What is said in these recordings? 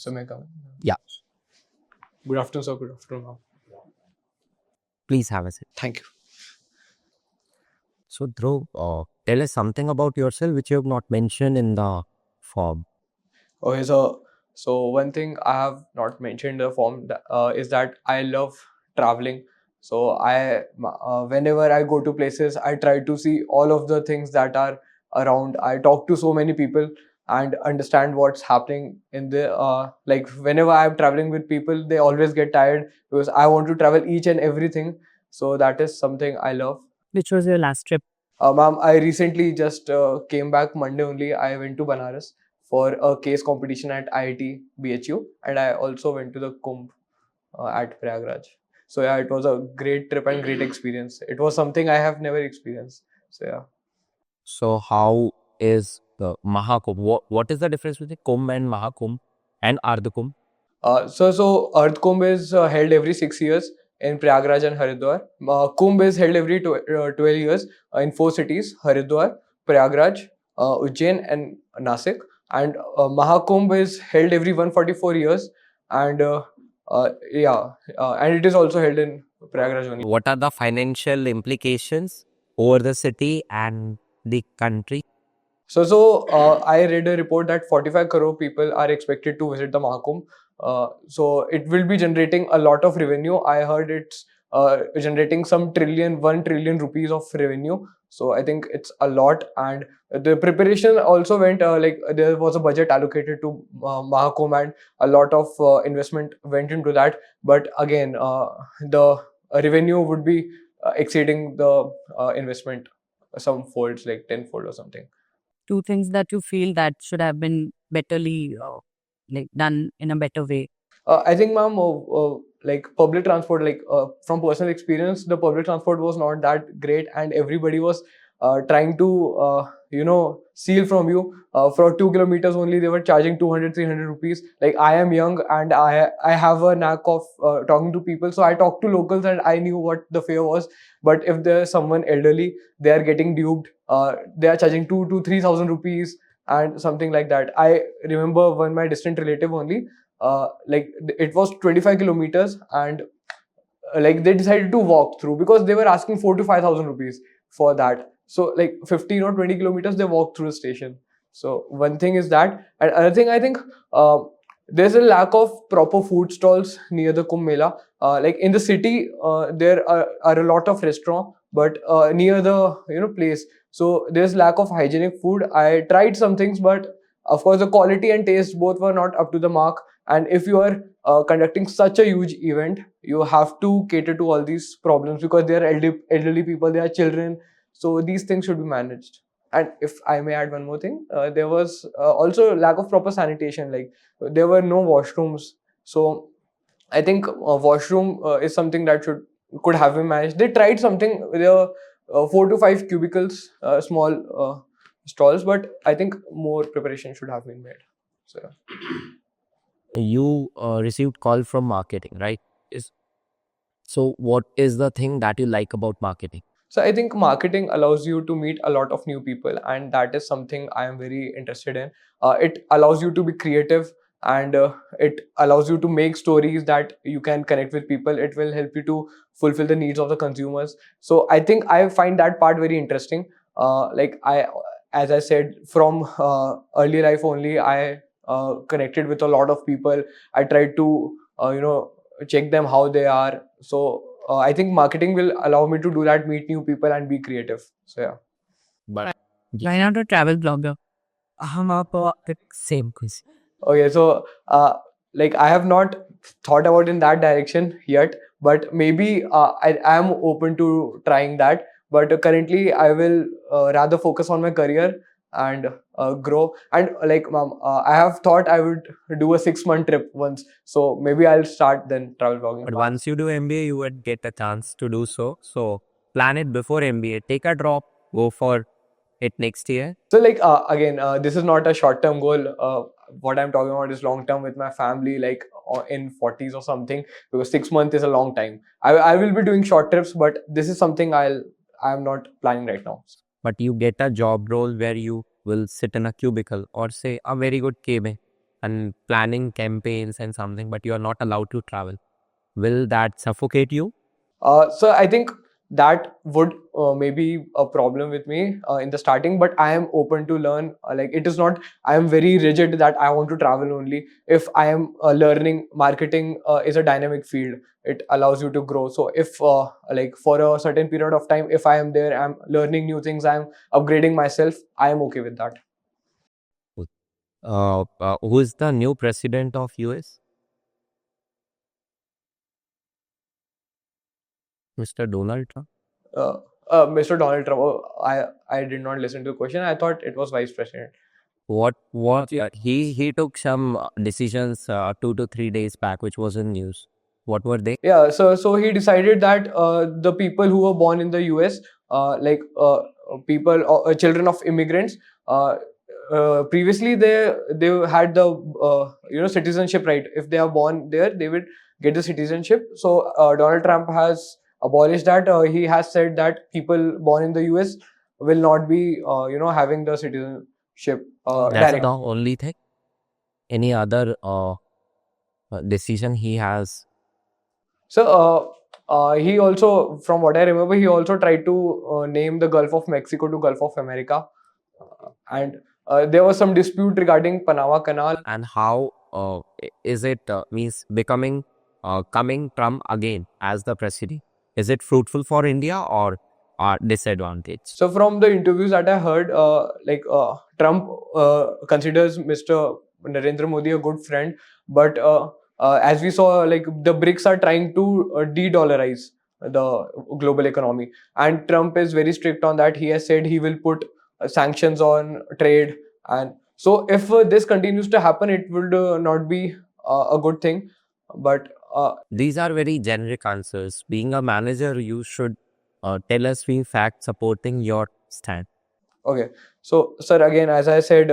So may I come? Yeah. Good afternoon, sir. Good afternoon, ma'am. Please have a seat. Thank you. So, Dhruv, tell us something about yourself which you have not mentioned in the form. Okay, so one thing I have not mentioned in the form is that I love traveling. So whenever I go to places, I try to see all of the things that are around. I talk to so many people and understand what's happening in the like whenever I'm traveling with people, they always get tired because I want to travel each and everything. So that is something I love. Which was your last trip? Ma'am, I recently just came back Monday only. I went to Banaras for a case competition at IIT BHU, and I also went to the Kumbh at Prayagraj. So yeah, it was a great trip and great experience. It was something I have never experienced. So yeah. So, how is the Mahakumbh? What is the difference between Kumbh and Mahakumbh and Ardha Kumbh? So Earth Kumbh is held every 6 years in Prayagraj and Haridwar. Kumbh is held every 12 years in four cities: Haridwar, Prayagraj, Ujjain, and Nasik. And Mahakumbh is held every 144 years, and and it is also held in Prayagraj only. What are the financial implications over the city and the country? So I read a report that 45 crore people are expected to visit the Mahakumbh. So it will be generating a lot of revenue. I heard it's generating some 1 trillion rupees of revenue. So I think it's a lot. And the preparation also went like there was a budget allocated to Mahakumbh, and a lot of investment went into that. But again, the revenue would be exceeding the investment some folds, like tenfold or something. Two things that you feel that should have been betterly done in a better way? I think, ma'am, like public transport, like from personal experience, the public transport was not that great, and everybody was trying to, steal from you. For 2 kilometers only, they were charging 200, 300 rupees. Like I am young and I have a knack of talking to people, so I talked to locals and I knew what the fare was. But if there's someone elderly, they are getting duped. They are charging 2 to 3,000 rupees and something like that. I remember one my distant relative only, like it was 25 kilometers, and like they decided to walk through because they were asking 4 to 5,000 rupees for that. So like 15 or 20 kilometers they walked through the station. So one thing is that, and another thing I think, there's a lack of proper food stalls near the Kumbh Mela. Like in the city, there are a lot of restaurants, but near the place, so there's lack of hygienic food. I tried some things, but of course the quality and taste both were not up to the mark. And if you are conducting such a huge event, you have to cater to all these problems because they are elderly people, they are children, so these things should be managed. And if I may add one more thing, there was also lack of proper sanitation. Like there were no washrooms. So I think washroom is something that could have been managed. They tried something. There were 4 to 5 cubicles, small stalls, but I think more preparation should have been made. So yeah. You received call from marketing, right? So, what is the thing that you like about marketing? So I think marketing allows you to meet a lot of new people, and that is something I am very interested in. It allows you to be creative, and it allows you to make stories that you can connect with people. It will help you to fulfill the needs of the consumers. So I think I find that part very interesting. As I said, from early life only, I connected with a lot of people. I tried to, check them how they are. So I think marketing will allow me to do that, meet new people and be creative. So yeah. But Why not a travel blogger? हम आप same question. Okay, so like I have not thought about in that direction yet, but maybe I am open to trying that. But currently, I will rather focus on my career and grow. And like, ma'am, I have thought I would do a 6 month trip once. So maybe I'll start then travel blogging. But once you do MBA, you would get a chance to do so. So, plan it before MBA. Take a drop, go for it next year. So like again, this is not a short-term goal. What I'm talking about is long-term with my family, like in 40s or something. Because 6 months is a long time. I will be doing short trips, but this is something I'm not planning right now. But you get a job role where you will sit in a cubicle or say a very good cabin. and planning campaigns and something, but you are not allowed to travel. Will that suffocate you? So I think that would maybe a problem with me in the starting, but I am open to learn. Like it is not, I am very rigid that I want to travel only. If I am learning, marketing is a dynamic field. It allows you to grow. So if like for a certain period of time, if I am there, I'm learning new things, I'm upgrading myself, I am okay with that. Who is the new president of US? Mr. Donald Trump? Mr. Donald Trump. I did not listen to the question. I thought it was vice president. What he took some decisions 2 to 3 days back, which was in news. What were they? Yeah, so he decided that the people who were born in the US, like people, children of immigrants, previously they had the citizenship right. If they are born there, they would get the citizenship. So Donald Trump has abolished that. He has said that people born in the US will not be having the citizenship That's direct. the only thing. Any other decision he has? So he also, from what I remember, he also tried to name the Gulf of Mexico to Gulf of America, and there was some dispute regarding Panama Canal. And how is it means becoming coming Trump again as the president? Is it fruitful for India or disadvantage? So from the interviews that I heard, Trump considers Mr. Narendra Modi a good friend, but as we saw, like the BRICS are trying to de-dollarize the global economy, and Trump is very strict on that. He has said he will put sanctions on trade, and so if this continues to happen, it would not be a good thing. But These are very generic answers. Being a manager, you should tell us few facts supporting your stand. okay, so sir, again, as I said,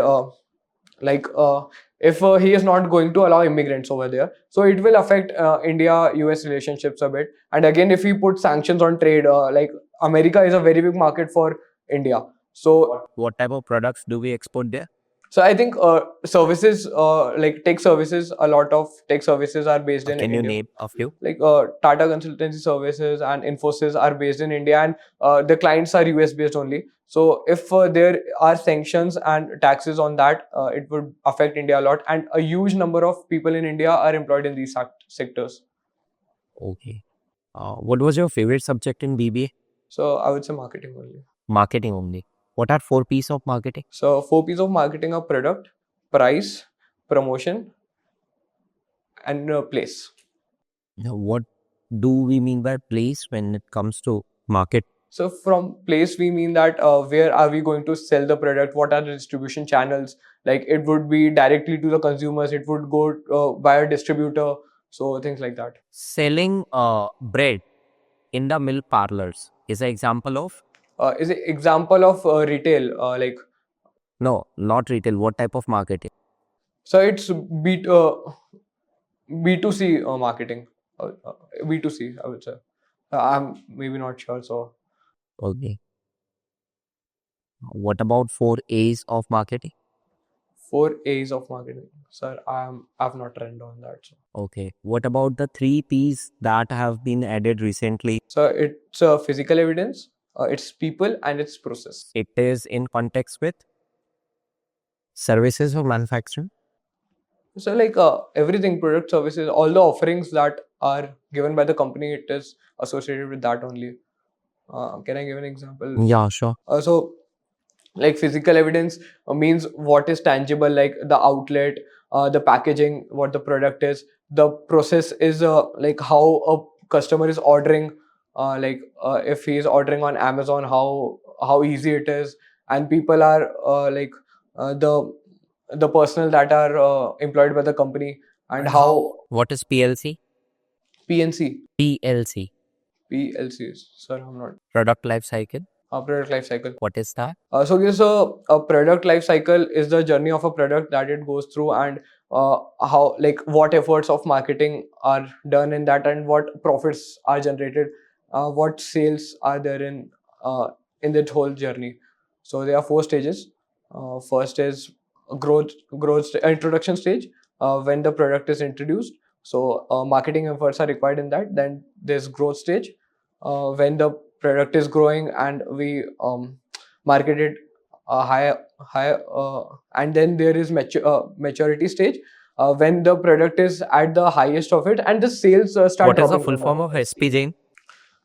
if he is not going to allow immigrants over there, so it will affect India-US relationships a bit. And again, if we put sanctions on trade, like America is a very big market for India. So What type of products do we export there? so I think services, like tech services, a lot of tech services are based in Can you India. name a few? Like Tata Consultancy Services and Infosys are based in India, and the clients are US based only. So if there are sanctions and taxes on that, it would affect India a lot, and a huge number of people in India are employed in these sectors. Okay. What was your favorite subject in BBA? So I would say marketing only. Marketing only. What are 4 P's of marketing? So 4 P's of marketing are product, price, promotion, and place. Now, what do we mean by place when it comes to market? So from place, we mean that where are we going to sell the product? What are the distribution channels? Like it would be directly to the consumers. It would go by a distributor. So things like that. Selling bread in the milk parlors is an example of? Is an example of retail. No, not retail. What type of marketing? So it's B2C marketing. B2C, I would say. I'm maybe not sure. So Okay. What about 4 A's of marketing? 4 A's of marketing. Sir, I've not trained on that. So. Okay. What about the 3 P's that have been added recently? So it's physical evidence, it's people, and it's process. It is in context with services or manufacturing. So like everything, product, services, all the offerings that are given by the company, it is associated with that only. Can I give an example? Yeah, sure. So like physical evidence means what is tangible, like the outlet, the packaging, what the product is. The process is like how a customer is ordering, if he is ordering on Amazon, how easy it is. And people are the personnel that are employed by the company, and how What is PLC? PNC, PLC. PLCs. Sir, I'm not. Product life cycle. Product life cycle. What is that? So yes, a product life cycle is the journey of a product that it goes through, and how, like, what efforts of marketing are done in that, and what profits are generated, what sales are there in that whole journey. So there are 4 stages. First is introduction stage, when the product is introduced. So marketing efforts are required in that. Then there's growth stage, when the product is growing and we market it higher, and then there is maturity stage, when the product is at the highest of it and the sales start What is the dropping full from form that. of SPJIMR?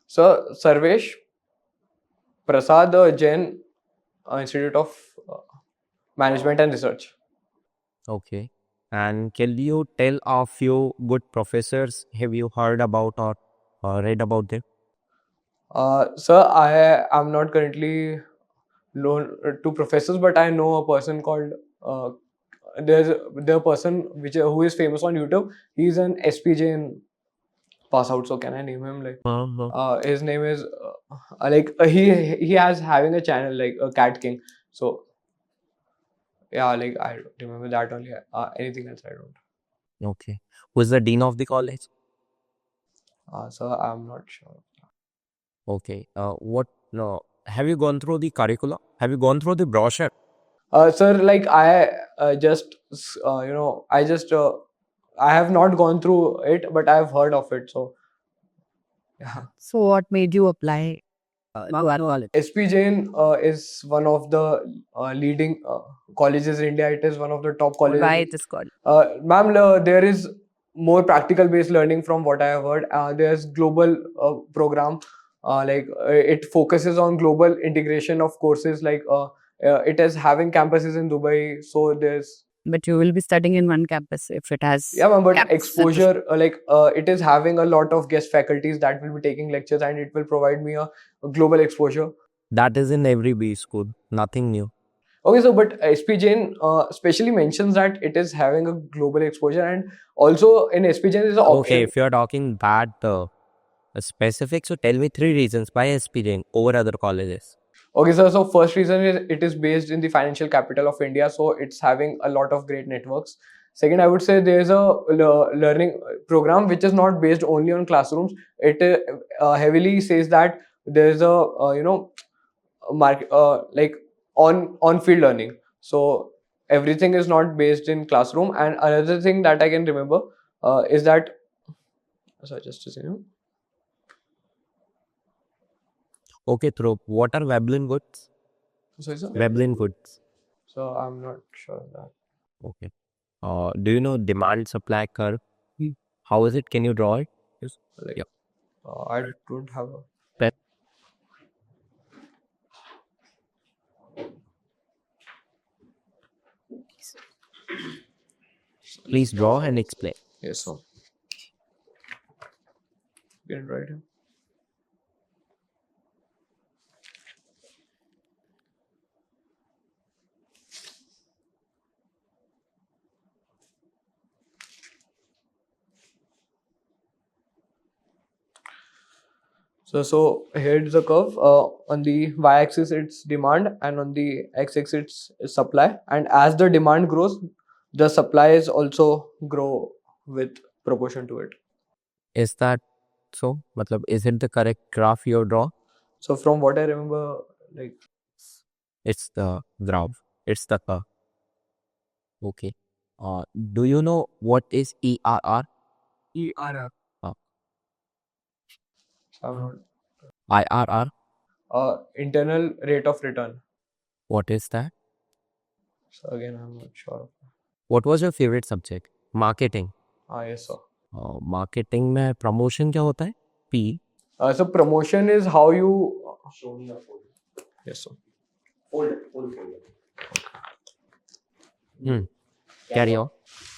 So Sarvesh Prasad Jain Institute of Management and Research. Okay. And can you tell a few good professors have you heard about or read about them? Sir, I am not currently known to professors, but I know a person called there's the person who is famous on YouTube. He's an SPJ in pass out. So can I name him? Like his name is he has having a channel like Cat King. So yeah, like I don't remember that only. Anything else I don't. Okay. Who's the dean of the college? So I'm not sure. Okay. What? No. Have you gone through the curriculum? Have you gone through the brochure? Sir, like I I have not gone through it, but I have heard of it. So yeah. So what made you apply to our college? SP Jain is one of the leading colleges in India. It is one of the top colleges. Why it is called? Ma'am, there is more practical based learning from what I have heard. There's global program, it focuses on global integration of courses. It is having campuses in Dubai, so there's But you will be studying in one campus if it has. yeah, ma'am, but campuses. exposure, it is having a lot of guest faculties that will be taking lectures, and it will provide me a global exposure. That is in every B school. Nothing new. Okay, so but SP Jain specially mentions that it is having a global exposure, and also in SP Jain is an option. Okay, if you are talking bad specific, so tell me 3 reasons why SPJIMR over other colleges. Okay, sir. So first reason is it is based in the financial capital of India, so it's having a lot of great networks. Second, I would say there is a learning program which is not based only on classrooms. It heavily says that there is a like on field learning. So everything is not based in classroom. And another thing that I can remember is that sorry, just a second. Okay, Dhruv, what are Veblen goods? Sorry, sir. Veblen goods. So I'm not sure of that. Okay. Do you know demand supply curve? How is it? Can you draw it? Yes. Like, Yeah. I don't have a Pen. Please draw and explain. yes, sir. You can write him. So here's the curve. On the y-axis it's demand, and on the x-axis it's supply. And as the demand grows, the supplies also grow with proportion to it. Is that so? Matlab, is it the correct graph you draw? So from what I remember, like It's the graph. It's the curve. Okay. Do you know what is ERR? ERR. I'm IRR? not, internal rate of return. What is that? So again, I'm not sure. What was your favorite subject? Marketing. Yes, sir. Marketing में promotion क्या होता है? P. So promotion is how you show me a folder. Yes, sir. Carry on.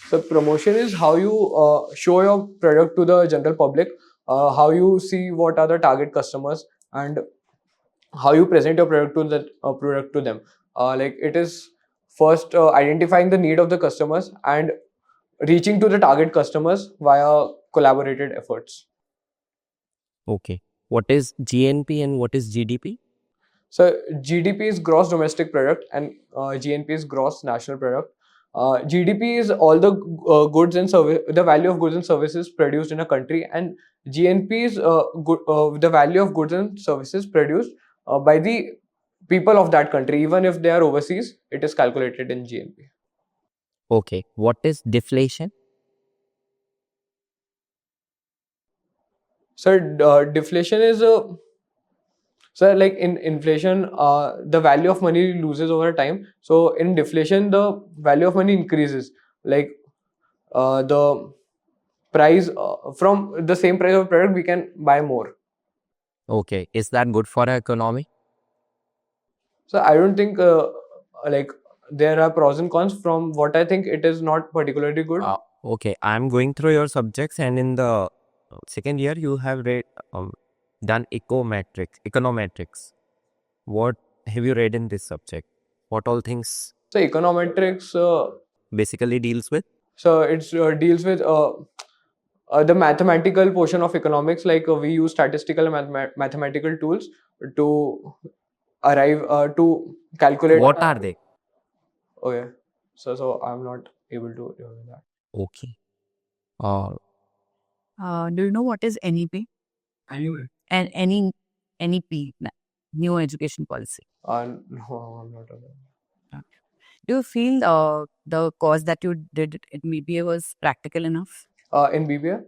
So promotion is how you show your product to the general public, how you see what are the target customers, and how you present your product to them. Like it is first identifying the need of the customers and reaching to the target customers via collaborated efforts. Okay. What is GNP and what is GDP? So GDP is gross domestic product, and GNP is gross national product. GDP is all the goods and service, the value of goods and services produced in a country, and GNP is the value of goods and services produced by the people of that country. Even if they are overseas, it is calculated in GNP. Okay, what is deflation? So deflation is a so like in inflation, the value of money loses over time. So in deflation, the value of money increases. Like the price from the same price of product, we can buy more. Okay, is that good for our economy? So I don't think like there are pros and cons. From what I think, it is not particularly good. Okay, I'm going through your subjects, and in the second year, you have done econometrics. What have you read in this subject? What all things So econometrics, basically deals with? so it deals with the mathematical portion of economics. Like we use statistical and mathematical tools to arrive to calculate. What are they? Okay, so I'm not able to remember that. Okay. Uh, Do you know what is NEP? And NEP, New Education Policy. No, I'm not aware. Do you feel the course that you did in BBA was practical enough? In BBA,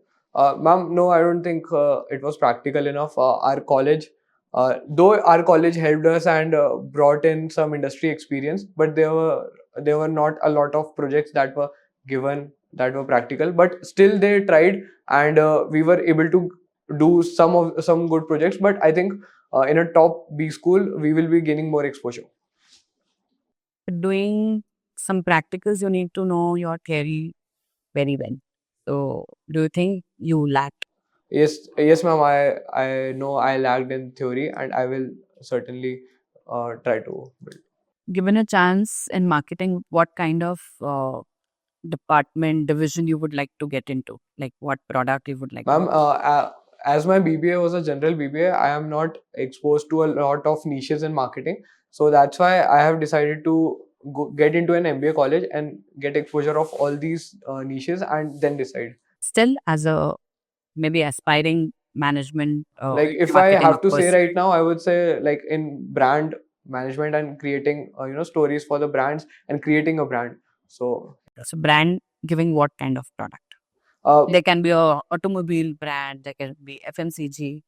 ma'am, no, I don't think it was practical enough. Our college, though our college helped us and brought in some industry experience, but there were not a lot of projects that were given that were practical. But still, they tried, and we were able to do some good projects. But I think in a top B school, we will be gaining more exposure. Doing some practicals, you need to know your theory very well. So, do you think you lacked? Yes, ma'am. I know I lagged in theory, and I will certainly try to build. Given a chance in marketing, what kind of department, division you would like to get into? Like what product you would like Ma'am, to? as my BBA was a general BBA, I am not exposed to a lot of niches in marketing. So that's why I have decided to get into an MBA college and get exposure of all these niches and then decide. Still, as a maybe aspiring management Like if I marketing have to say person. right now, I would say like in brand management and creating stories for the brands and creating a brand. So So, brand giving what kind of product? uh, There can be a automobile brand, there can be FMCG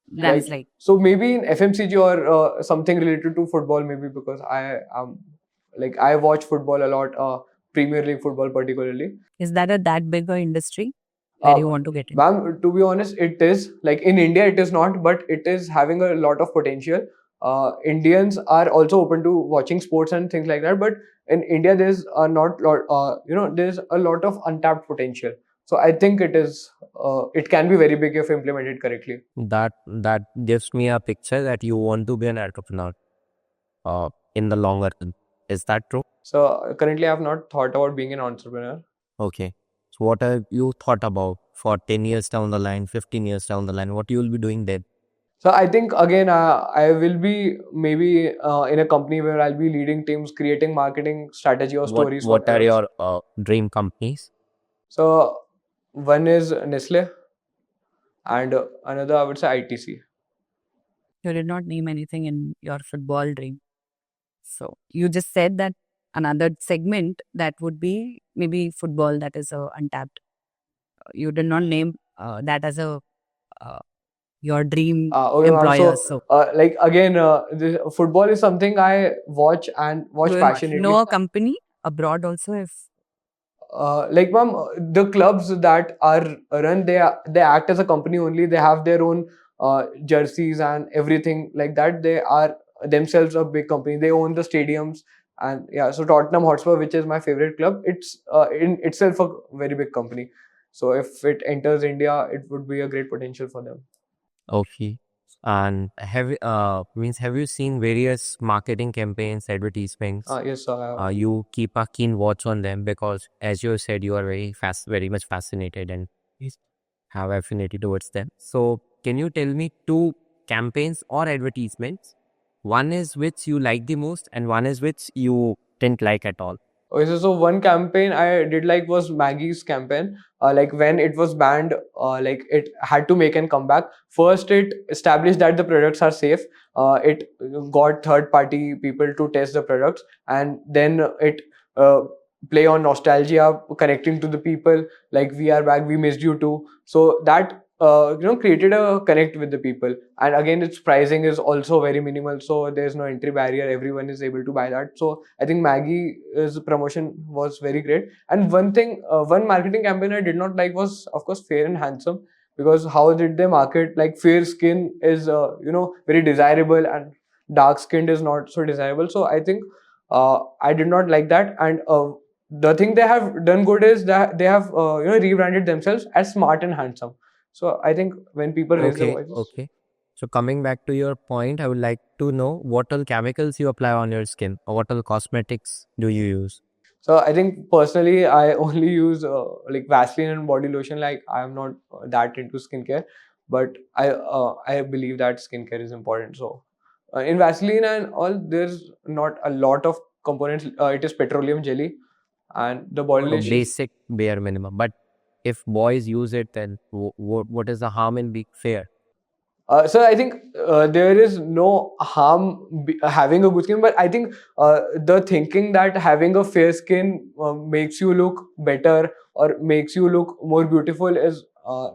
brands like. so maybe in FMCG or something related to football, maybe because I watch football a lot, Premier League football particularly. Is that a that big a industry where you want to get in? Ma'am, to be honest, it is like in India, it is not, but it is having a lot of potential. Indians are also open to watching sports and things like that, but in India, there's a not lot, there's a lot of untapped potential. So I think it can be very big if implemented correctly. that gives me a picture that you want to be an entrepreneur in the longer run. Is that true? So currently, I have not thought about being an entrepreneur. Okay. So what have you thought about for 10 years down the line, 15 years down the line? What you will be doing then? So I think again, I will be maybe in a company where I'll be leading teams, creating marketing strategy or stories. What are your dream companies? So one is Nestle, and another I would say ITC. You did not name anything in your football dream. So you just said that another segment that would be maybe football that is untapped. You did not name that as a your dream Okay, ma'am. employer. So, So like again, this football is something I watch do you passionately. know a company abroad also if Like ma'am, the clubs that are run, they act as a company only. They have their own jerseys and everything like that. They are themselves a big company. They own the stadiums, and yeah. So Tottenham Hotspur, which is my favorite club, it's in itself a very big company. So if it enters India, it would be a great potential for them. Okay. And have you seen various marketing campaigns, advertisements? Yes, sir. You keep a keen watch on them because, as you said, you are very much fascinated and have affinity towards them. So, can you tell me two campaigns or advertisements? One is which you like the most, and one is which you didn't like at all. Okay, so one campaign I did like was Maggie's campaign. Like when it was banned, like it had to make an comeback. First, it established that the products are safe. It got third-party people to test the products, and then it play on nostalgia, connecting to the people, like we are back, we missed you too. So that created a connect with the people. And again, its pricing is also very minimal, so there's no entry barrier, everyone is able to buy that. So I think Maggie's promotion was very great. And one thing, one marketing campaign I did not like was, of course, Fair and Handsome, because how did they market like fair skin is very desirable and dark skinned is not so desirable. So I think I did not like that. And the thing they have done good is that they have rebranded themselves as Smart and Handsome. So I think when people raise their Okay, voices, okay. So coming back to your point, I would like to know what all chemicals you apply on your skin, or what all cosmetics do you use? so I think personally I only use like Vaseline and body lotion. Like I am not that into skincare, but I believe that skincare is important. So in Vaseline and all, there's not a lot of components. It is petroleum jelly and the body So lotion. basic bare minimum. But if boys use it, then what is the harm in being fair? So I think there is no harm having a good skin, but I think the thinking that having a fair skin makes you look better or makes you look more beautiful is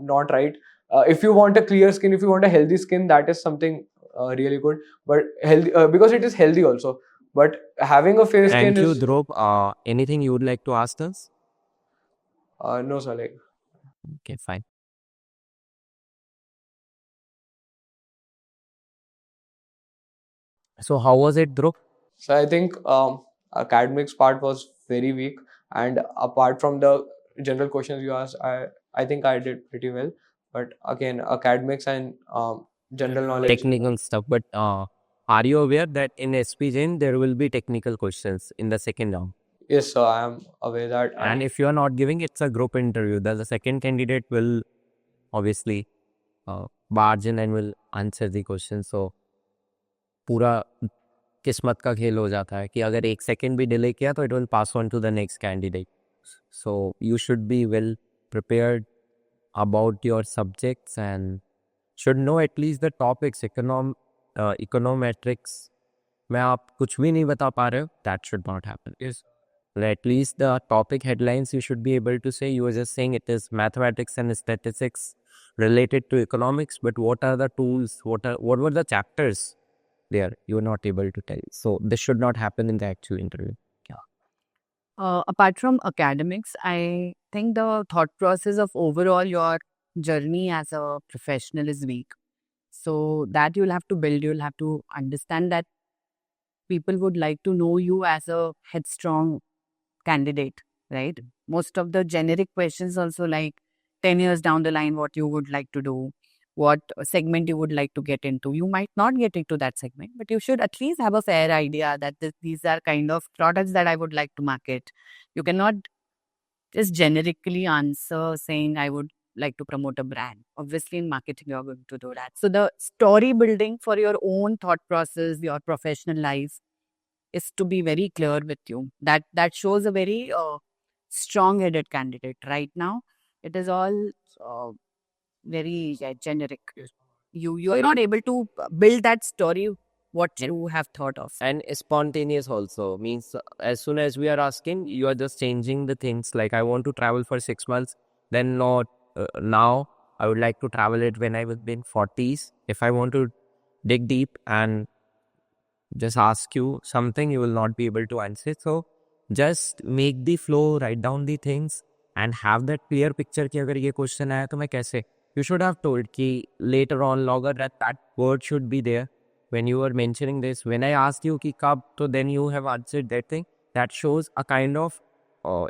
not right. If you want a clear skin, if you want a healthy skin, that is something really good. But healthy because it is healthy also. But having a fair skin Thank you, is Dhruv. Anything you would like to ask us? no, sir. Like, Okay, fine. So how was it, Dhruv? so I think academics part was very weak, and apart from the general questions you asked, I think I did pretty well. But again, academics and general knowledge. Technical stuff. But are you aware that in SPJIMR there will be technical questions in the second round? Yes, so I am aware that. And if you are not giving, it's a group interview. The second candidate will obviously barge in and will answer the question. So पूरा किस्मत का खेल हो जाता है कि अगर एक सेकंड भी डिले किया तो it will pass on to the next candidate. So you should be well prepared about your subjects and should know at least the topics. Econometrics में आप कुछ भी नहीं बता पा रहे हो, that should not happen. Yes. At least the topic headlines you should be able to say. You were just saying it is mathematics and statistics related to economics, but what are the tools? What were the chapters there? You were not able to tell. So this should not happen in the actual interview. Apart from academics, I think the thought process of overall your journey as a professional is weak. So that you'll have to build, you'll have to understand that people would like to know you as a headstrong candidate, right? Most of the generic questions also like 10 years down the line, what you would like to do, what segment you would like to get into. You might not get into that segment, but you should at least have a fair idea that these are kind of products that I would like to market. You cannot just generically answer saying, I would like to promote a brand. Obviously, in marketing, you're going to do that. So the story building for your own thought process, your professional life, is to be very clear with you. That shows a very strong-headed candidate. Right now, it is all very generic. You're not able to build that story what you have thought of. And spontaneous also means as soon as we are asking, you are just changing the things. Like I want to travel for 6 months, then not now. I would like to travel it when I will be in 40s. If I want to dig deep and just ask you something, you will not be able to answer. So just make the flow, write down the things and have that clear picture कि अगर ये question आया तो मैं कैसे. You should have told कि later on longer that word should be there when you were mentioning this. When I asked you कि कब, so then you have answered that thing. That shows a kind of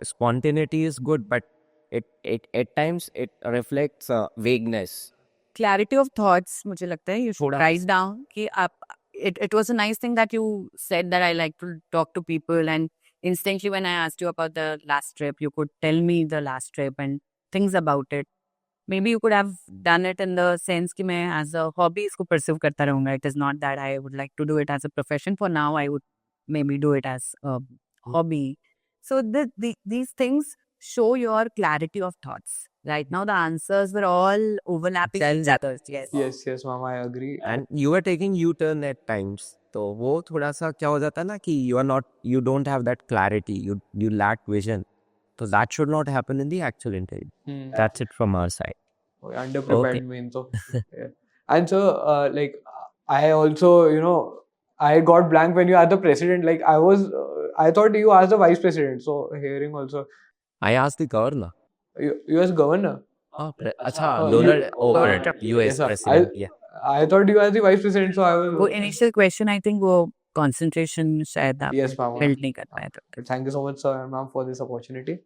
spontaneity is good, but it at times it reflects vagueness. Clarity of thoughts, मुझे लगता है you should थोड़ा- write down कि आप. It was a nice thing that you said that I like to talk to people, and instantly when I asked you about the last trip, you could tell me the last trip and things about it. Maybe you could have done it in the sense कि मैं as a hobby इसको pursue करता रहूँगा. It is not that I would like to do it as a profession. For now, I would maybe do it as a hobby. So these things show your clarity of thoughts. Right now, the answers were all overlapping each other. Yes. Yes, Mama, I agree. And you were taking U-turn at times. तो वो थोड़ा सा क्या हो जाता है ना कि you don't have that clarity, you lack vision. So that should not happen in the actual interview. That's it from our side. Underprepared Okay. means so. Yeah. And so, like, I also, I got blank when you asked the president. Like, I thought you asked the vice president. So, hearing also, I asked the governor. US governor. अच्छा, you- Donald, US yes, sir. president, yeah. I thought you asked the vice president. So, I was. वो initial question I think वो concentration शायद आप Yes, ma'am. build नहीं कर पाए थे. Thank you so much, sir and ma'am, for this opportunity.